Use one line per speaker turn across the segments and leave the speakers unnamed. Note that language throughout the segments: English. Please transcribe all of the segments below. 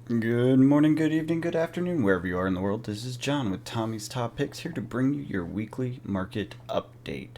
Good morning, good evening, good afternoon, wherever you are in the world. This is John with Tommy's Top Picks here to bring you your weekly market update.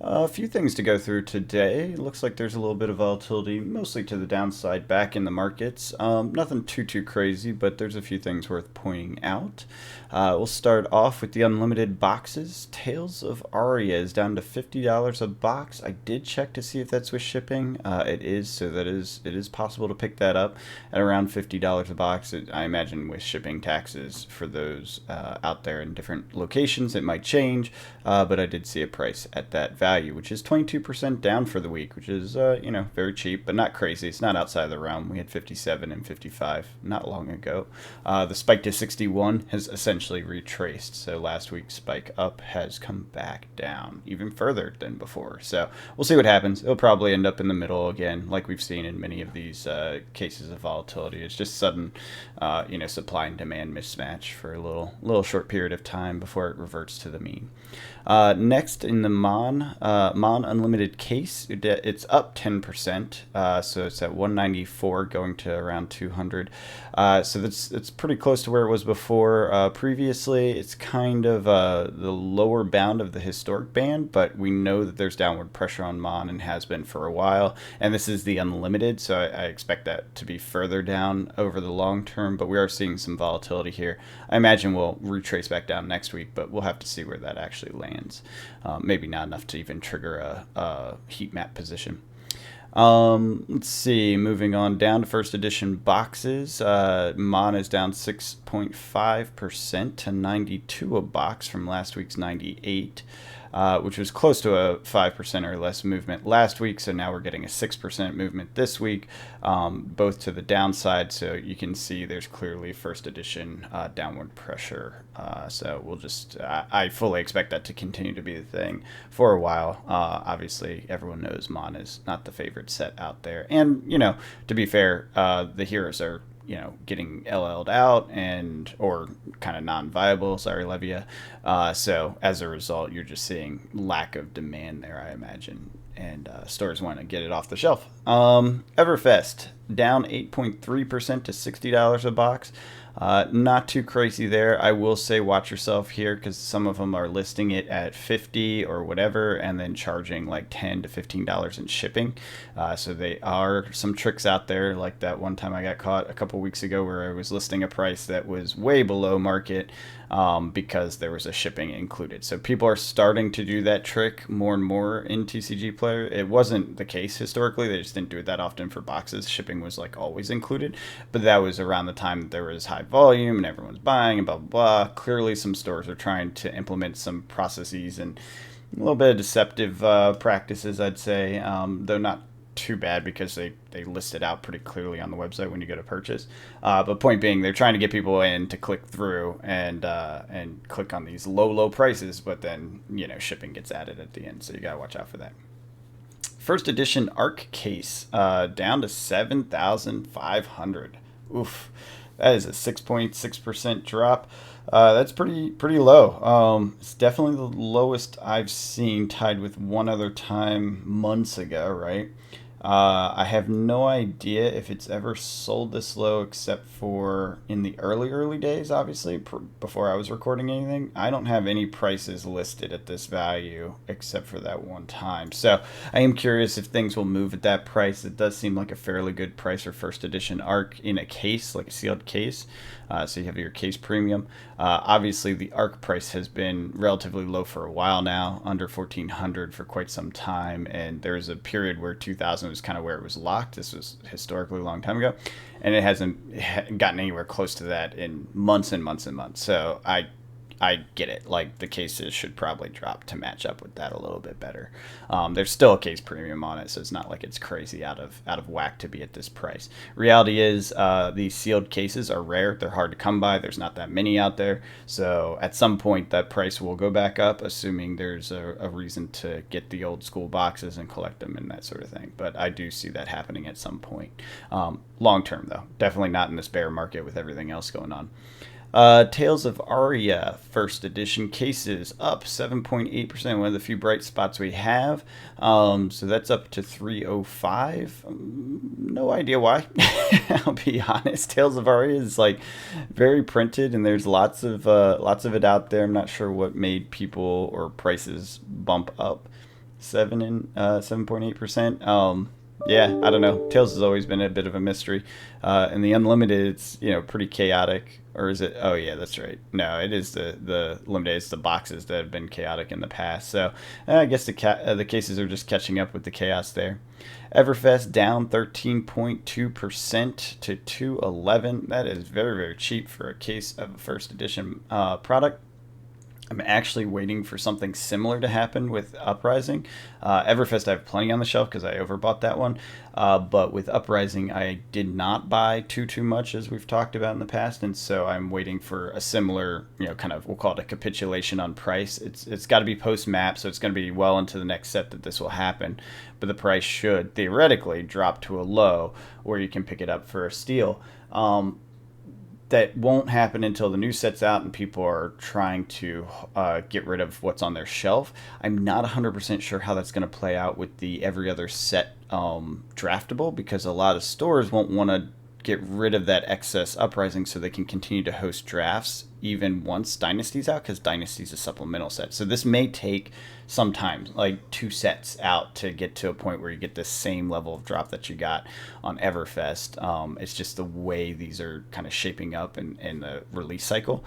A few things to go through today. It looks like there's a little bit of volatility, mostly to the downside, back in the markets. Nothing too crazy, but there's a few things worth pointing out. We'll start off with the unlimited boxes. Tales of Aria is down to $50 a box. I did check to see if that's with shipping. It is, so it is possible to pick that up at around $50 a box. I imagine with shipping taxes for those out there in different locations, it might change, but I did see a price at that value, which is 22% down for the week, which is very cheap, but not crazy. It's not outside the realm. We had 57 and 55 not long ago. The spike to 61 has essentially retraced. So last week's spike up has come back down even further than before. So we'll see what happens. It'll probably end up in the middle again, like we've seen in many of these cases of volatility. It's just sudden, supply and demand mismatch for a little short period of time before it reverts to the mean. Next in the Mon Unlimited case, it's up 10%, so it's at 194 going to around 200. So it's pretty close to where it was before. Previously, it's kind of the lower bound of the historic band, but we know that there's downward pressure on Mon and has been for a while. And this is the Unlimited, so I expect that to be further down over the long term, but we are seeing some volatility here. I imagine we'll retrace back down next week, but we'll have to see where that actually lands. Maybe not enough to even trigger a heat map position. Let's see. Moving on down to first edition boxes. Mon is down 6.5% to 92 a box from last week's 98. Which was close to a 5% or less movement last week. So now we're getting a 6% movement this week, both to the downside. So you can see there's clearly first edition downward pressure. So I fully expect that to continue to be the thing for a while. Obviously, everyone knows Mon is not the favorite set out there. And, to be fair, the heroes are getting LL'd out and or kind of non-viable. Sorry, Levia. So as a result, you're just seeing lack of demand there, I imagine, and stores want to get it off the shelf. Everfest down 8.3% to $60 a box. Not too crazy there. I will say watch yourself here because some of them are listing it at 50 or whatever and then charging like $10 to $15 in shipping. So they are some tricks out there, like that one time I got caught a couple weeks ago where I was listing a price that was way below market because there was a shipping included. So people are starting to do that trick more and more in TCG Player. It wasn't the case historically. They just didn't do it that often for boxes. Shipping was like always included, but that was around the time that there was high volume and everyone's buying and blah, blah, blah. Clearly some stores are trying to implement some processes and a little bit of deceptive practices, I'd say, though not too bad because they list it out pretty clearly on the website when you go to purchase. But point being, they're trying to get people in to click through and click on these low prices, but then shipping gets added at the end, so you gotta watch out for that. First edition Arc case down to 7,500. Oof, that is a 6.6% drop. That's pretty low. It's definitely the lowest I've seen, tied with one other time months ago, right? I have no idea if it's ever sold this low except for in the early days, obviously, before I was recording anything. I don't have any prices listed at this value except for that one time. So I am curious if things will move at that price. It does seem like a fairly good price for first edition Arc in a case, like a sealed case. So you have your case premium. Obviously, the ARC price has been relatively low for a while now, under 1,400 for quite some time. And there was a period where 2,000 was kind of where it was locked. This was historically a long time ago, and it hasn't gotten anywhere close to that in months and months and months. So I get it. Like, the cases should probably drop to match up with that a little bit better. There's still a case premium on it, so it's not like it's crazy out of whack to be at this price. Reality is, these sealed cases are rare. They're hard to come by. There's not that many out there. So at some point, that price will go back up, assuming there's a reason to get the old school boxes and collect them and that sort of thing. But I do see that happening at some point. Long term, though, definitely not in this bear market with everything else going on. Tales of Aria first edition cases up 7.8%. One of the few bright spots we have. So that's up to 305. No idea why. I'll be honest. Tales of Aria is like very printed, and there's lots of it out there. I'm not sure what made people or prices bump up 7.8%. Yeah, I don't know. Tails has always been a bit of a mystery. And the unlimited, it's pretty chaotic. Or is it? Oh yeah, that's right. No, it is the limited. It's the boxes that have been chaotic in the past. So I guess the cases are just catching up with the chaos there. Everfest down 13.2% to 211. That is very, very cheap for a case of a first edition product. I'm actually waiting for something similar to happen with Uprising. Everfest, I have plenty on the shelf because I overbought that one. But with Uprising, I did not buy too much, as we've talked about in the past, and so I'm waiting for a similar, kind of, we'll call it a capitulation on price. It's got to be post map, so it's going to be well into the next set that this will happen. But the price should theoretically drop to a low where you can pick it up for a steal. That won't happen until the new set's out and people are trying to get rid of what's on their shelf. I'm not 100% sure how that's going to play out with the every other set draftable, because a lot of stores won't want to get rid of that excess Uprising so they can continue to host drafts even once Dynasty's out, because Dynasty's a supplemental set. So this may take some time, like 2 sets out, to get to a point where you get the same level of drop that you got on Everfest. It's just the way these are kind of shaping up in the release cycle.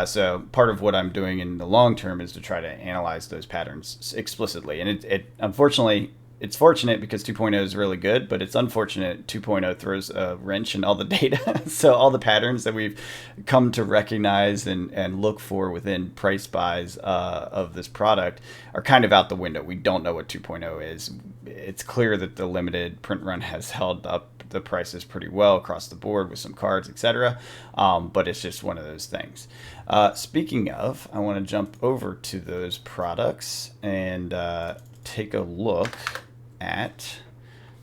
So part of what I'm doing in the long term is to try to analyze those patterns explicitly. And it unfortunately, it's fortunate because 2.0 is really good, but it's unfortunate 2.0 throws a wrench in all the data. So all the patterns that we've come to recognize and look for within price buys of this product are kind of out the window. We don't know what 2.0 is. It's clear that the limited print run has held up the prices pretty well across the board with some cards, etc. But it's just one of those things. Speaking of, I want to jump over to those products and take a look at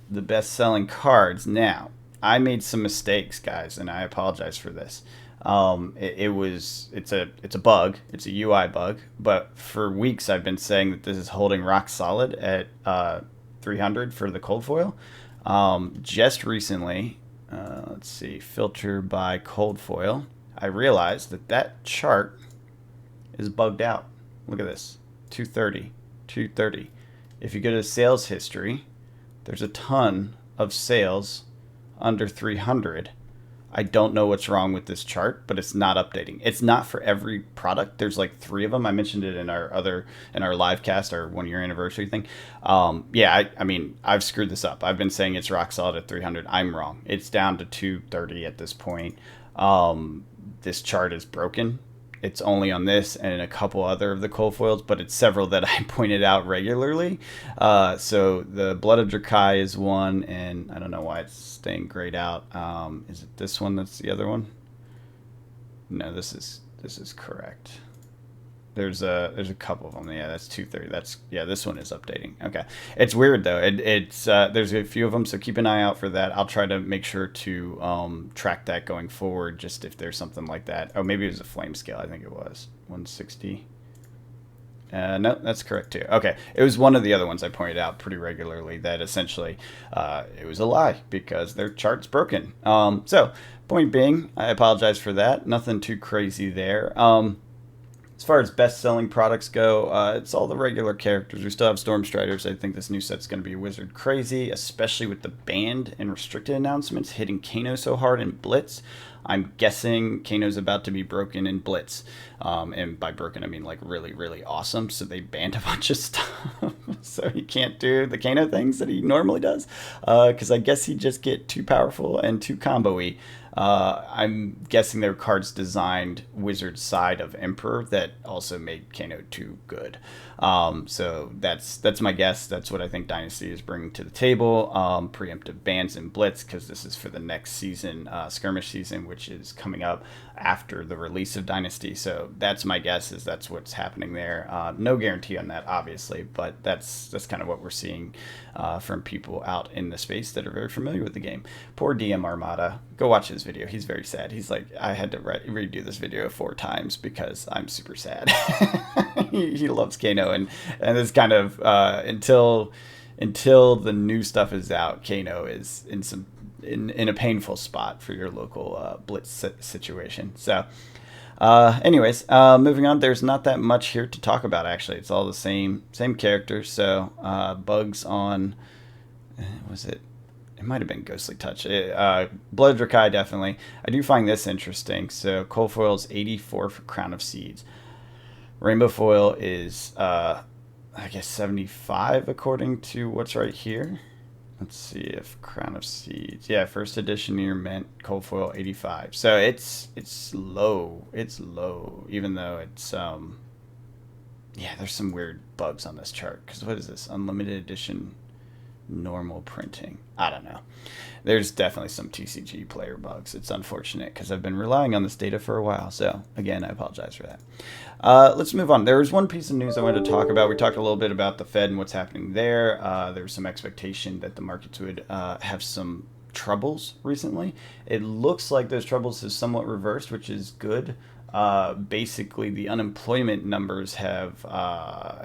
the best-selling cards. Now, I made some mistakes, guys, and I apologize for this. It's a bug. It's a UI bug, but for weeks I've been saying that this is holding rock solid at 300 for the cold foil. Just recently, let's see, filter by cold foil, I realized that chart is bugged out. Look at this, 230, 230. If you go to sales history, there's a ton of sales under 300. I don't know what's wrong with this chart, but it's not updating. It's not for every product. There's like 3 of them. I mentioned it in our live cast, our 1-year anniversary thing. I mean, I've screwed this up. I've been saying it's rock solid at 300. I'm wrong. It's down to 230 at this point. This chart is broken. It's only on this and a couple other of the cold foils, but it's several that I pointed out regularly. So the Blood of Drakai is one, and I don't know why it's staying grayed out. Is it this one that's the other one? No, this is correct. There's a couple of them. Yeah, that's 230. This one is updating. Okay, it's weird though. It's there's a few of them, so keep an eye out for that. I'll try to make sure to track that going forward, just if there's something like that. Oh, maybe it was a flame scale. I think it was 160. No, that's correct too. Okay, it was one of the other ones I pointed out pretty regularly that essentially it was a lie because their chart's broken. So point being, I apologize for that. Nothing too crazy there. As far as best-selling products go, it's all the regular characters. We still have Stormstriders. I think this new set's going to be Wizard crazy, especially with the banned and restricted announcements hitting Kano so hard in Blitz. I'm guessing Kano's about to be broken in Blitz. And by broken, I mean like really, really awesome. So they banned a bunch of stuff. So he can't do the Kano things that he normally does. Because I guess he'd just get too powerful and too combo-y. I'm guessing there were cards designed Wizard side of Emperor that also made Kano too good. So that's my guess. That's what I think Dynasty is bringing to the table. Preemptive bans in Blitz, because this is for the next season, skirmish season, which which is coming up after the release of Dynasty. So that's my guess, is that's what's happening there. No guarantee on that, obviously, but that's kind of what we're seeing from people out in the space that are very familiar with the game. Poor DM Armada. Go watch his video. He's very sad. He's like, I had to redo this video 4 times because I'm super sad. he loves Kano, and it's kind of until the new stuff is out, Kano is in a painful spot for your local blitz situation. So anyways, moving on, there's not that much here to talk about, actually. It's all the same characters. So bugs on, was it might have been Ghostly Touch. Blood Drakai, definitely. I do find this interesting. So Cold Foil's 84 for Crown of Seeds. Rainbow Foil is I guess 75 according to what's right here. Let's see if Crown of Seeds. Yeah, first edition year mint Cold Foil 85. So it's low. It's low, even though it's yeah, there's some weird bugs on this chart. Because what is this? Unlimited edition normal printing. I don't know. There's definitely some TCG player bugs. It's unfortunate because I've been relying on this data for a while. So again, I apologize for that. Let's move on. There was one piece of news I wanted to talk about. We talked a little bit about the Fed and what's happening there. There was some expectation that the markets would have some troubles recently. It looks like those troubles have somewhat reversed, which is good. Basically, the unemployment numbers have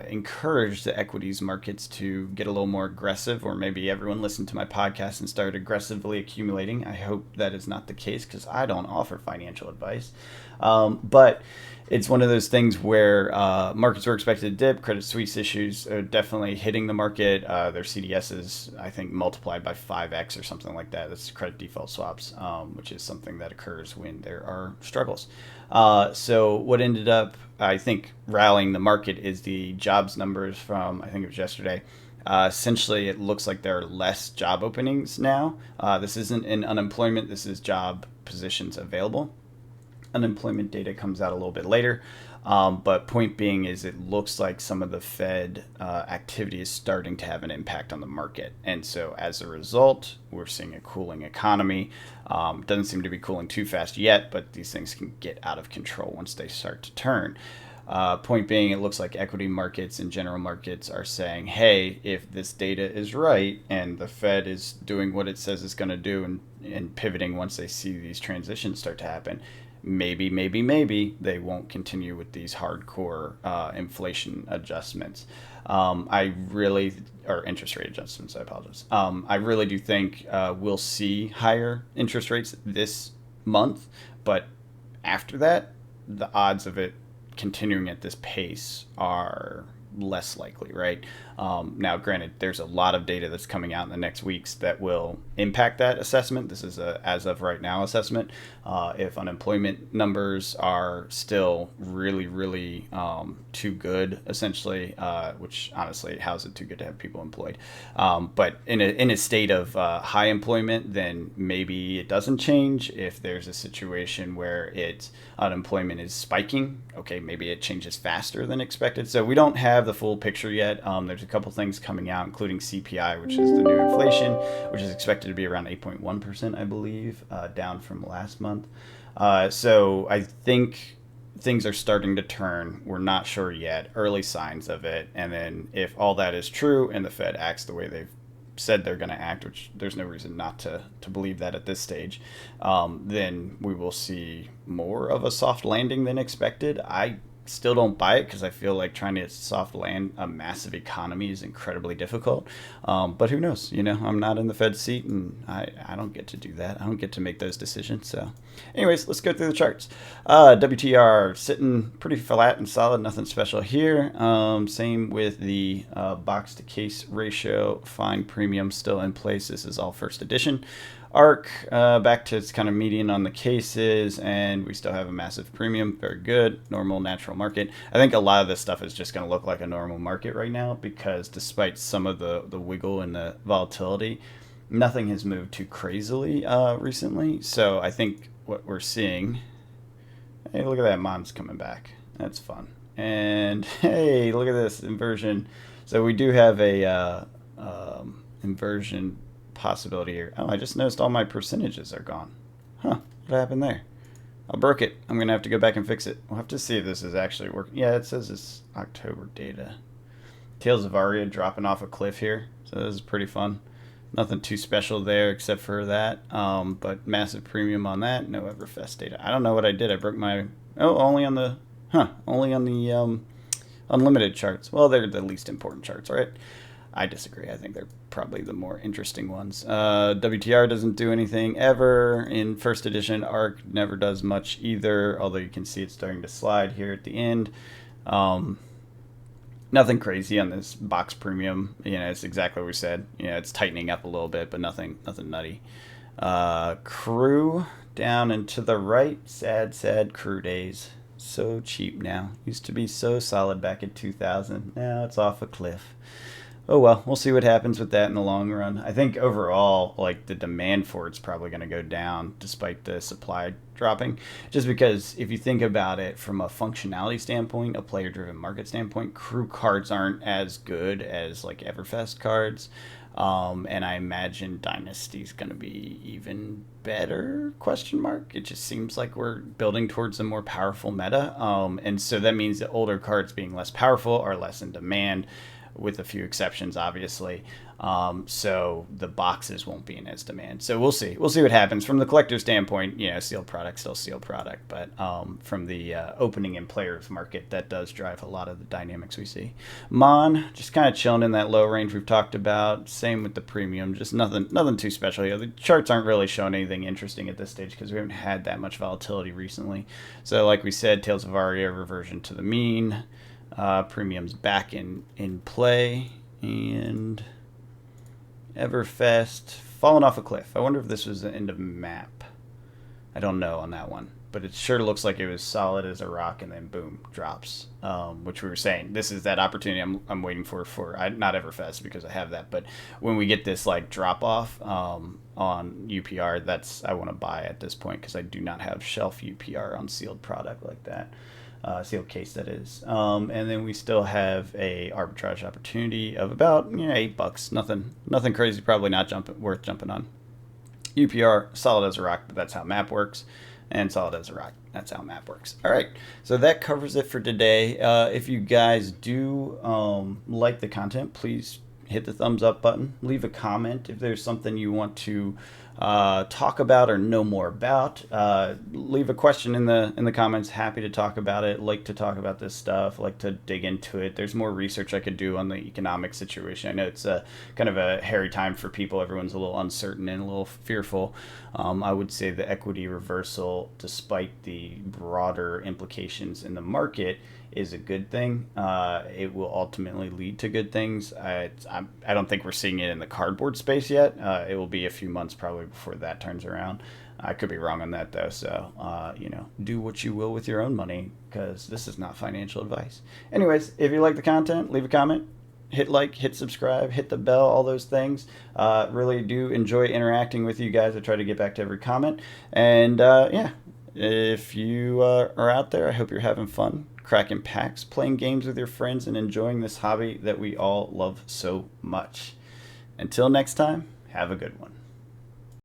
encouraged the equities markets to get a little more aggressive, or maybe everyone listened to my podcast and started aggressively accumulating. I hope that is not the case because I don't offer financial advice. But it's one of those things where markets were expected to dip. Credit Suisse issues are definitely hitting the market. Their CDS is, I think, multiplied by 5x or something like that. That's credit default swaps, which is something that occurs when there are struggles. So what ended up, I think, rallying the market is the jobs numbers from, I think it was yesterday. Essentially, it looks like there are less job openings now. This isn't in unemployment. This is job positions available. Unemployment data comes out a little bit later. But point being is it looks like some of the Fed activity is starting to have an impact on the market. And so as a result, we're seeing a cooling economy. Doesn't seem to be cooling too fast yet, but these things can get out of control once they start to turn. Point being, it looks like equity markets and general markets are saying, hey, if this data is right and the Fed is doing what it says it's going to do and pivoting once they see these transitions start to happen, maybe they won't continue with these hardcore inflation adjustments. Or interest rate adjustments, I apologize. I really do think we'll see higher interest rates this month, but after that, the odds of it continuing at this pace are less likely, right? Now, granted, there's a lot of data that's coming out in the next weeks that will impact that assessment. This is a as of right now assessment. If unemployment numbers are still really too good, essentially, which honestly, how's it too good to have people employed? But in a state of high employment, then maybe it doesn't change. If there's a situation where unemployment is spiking, okay, maybe it changes faster than expected. So we don't have the full picture yet. There's a couple things coming out, including CPI, which is the new inflation, which is expected to be around 8.1%, I believe, down from last month. So I think things are starting to turn. We're not sure yet. Early signs of it. And then if all that is true and the Fed acts the way they've said they're going to act, which there's no reason not to believe that at this stage, then we will see more of a soft landing than expected. I still don't buy it because I feel like trying to soft land a massive economy is incredibly difficult. But who knows? I'm not in the Fed seat, and I don't get to do that. I don't get to make those decisions. So anyways, let's go through the charts. WTR sitting pretty flat and solid. Nothing special here. Same with the box to case ratio. Fine premium still in place. This is all first edition. ARC back to its kind of median on the cases, and we still have a massive premium. Very good. Normal natural market. I think a lot of this stuff is just going to look like a normal market right now because despite some of the wiggle and the volatility, nothing has moved too crazily recently. So I think what we're seeing, hey, look at that, Mon's coming back. That's fun. And hey, look at this inversion. So we do have a inversion possibility here. Oh, I just noticed all my percentages are gone. Huh. What happened there? I broke it. I'm going to have to go back and fix it. We'll have to see if this is actually working. Yeah, it says it's October data. Tales of Aria dropping off a cliff here. So this is pretty fun. Nothing too special there except for that. But massive premium on that. No Everfest data. I don't know what I did. I broke my... Oh, only on the... Only on the unlimited charts. Well, they're the least important charts, right? I disagree. I think they're probably the more interesting ones. WTR doesn't do anything ever. In first edition, ARC never does much either, although you can see it's starting to slide here at the end. Nothing crazy on this box premium. You know, it's exactly what we said. You know, it's tightening up a little bit, but nothing nutty. Crew down and to the right. Sad crew days. So cheap now. Used to be so solid back in 2000. Now it's off a cliff. Oh well, we'll see what happens with that in the long run. I think overall, like, the demand for it's probably going to go down despite the supply dropping. Just because if you think about it from a functionality standpoint, a player-driven market standpoint, crew cards aren't as good as like Everfest cards. And I imagine Dynasty's going to be even better, question mark. It just seems like we're building towards a more powerful meta. And so that means that older cards being less powerful are less in demand, with a few exceptions, obviously. So the boxes won't be in as demand. So we'll see. We'll see what happens. From the collector standpoint, you know, sealed product, still sealed product. But from the opening and players market, that does drive a lot of the dynamics we see. Mon, just kind of chilling in that low range we've talked about. Same with the premium, just nothing too special here. The charts aren't really showing anything interesting at this stage because we haven't had that much volatility recently. So like we said, Tales of Aria reversion to the mean. Premium's back in play, and Everfest falling off a cliff. I wonder if this was the end of map. I don't know on that one, but it sure looks like it was solid as a rock, and then boom, drops. Which we were saying, this is that opportunity I'm waiting for not Everfest because I have that, but when we get this like drop off on UPR, that's I want to buy at this point because I do not have shelf UPR on sealed product like that. Sealed case, that is. And then we still have a arbitrage opportunity of about $8. Nothing crazy. Probably not worth jumping on. UPR solid as a rock, but that's how map works. And solid as a rock. That's how map works. All right. So that covers it for today. If you guys do like the content, please hit the thumbs up button. Leave a comment if there's something you want to talk about or know more about. Leave a question in the comments. Happy to talk about it. Like to talk about this stuff. Like to dig into it. There's more research I could do on the economic situation. I know it's kind of a hairy time for people. Everyone's a little uncertain and a little fearful. I would say the equity reversal, despite the broader implications in the market, is a good thing. It will ultimately lead to good things. I don't think we're seeing it in the cardboard space yet. It will be a few months probably before that turns around. I could be wrong on that though. So, do what you will with your own money because this is not financial advice. Anyways, if you like the content, leave a comment. Hit like, hit subscribe, hit the bell, all those things. Really do enjoy interacting with you guys. I try to get back to every comment. And if you are out there, I hope you're having fun, cracking packs, playing games with your friends, and enjoying this hobby that we all love so much. Until next time, have a good one.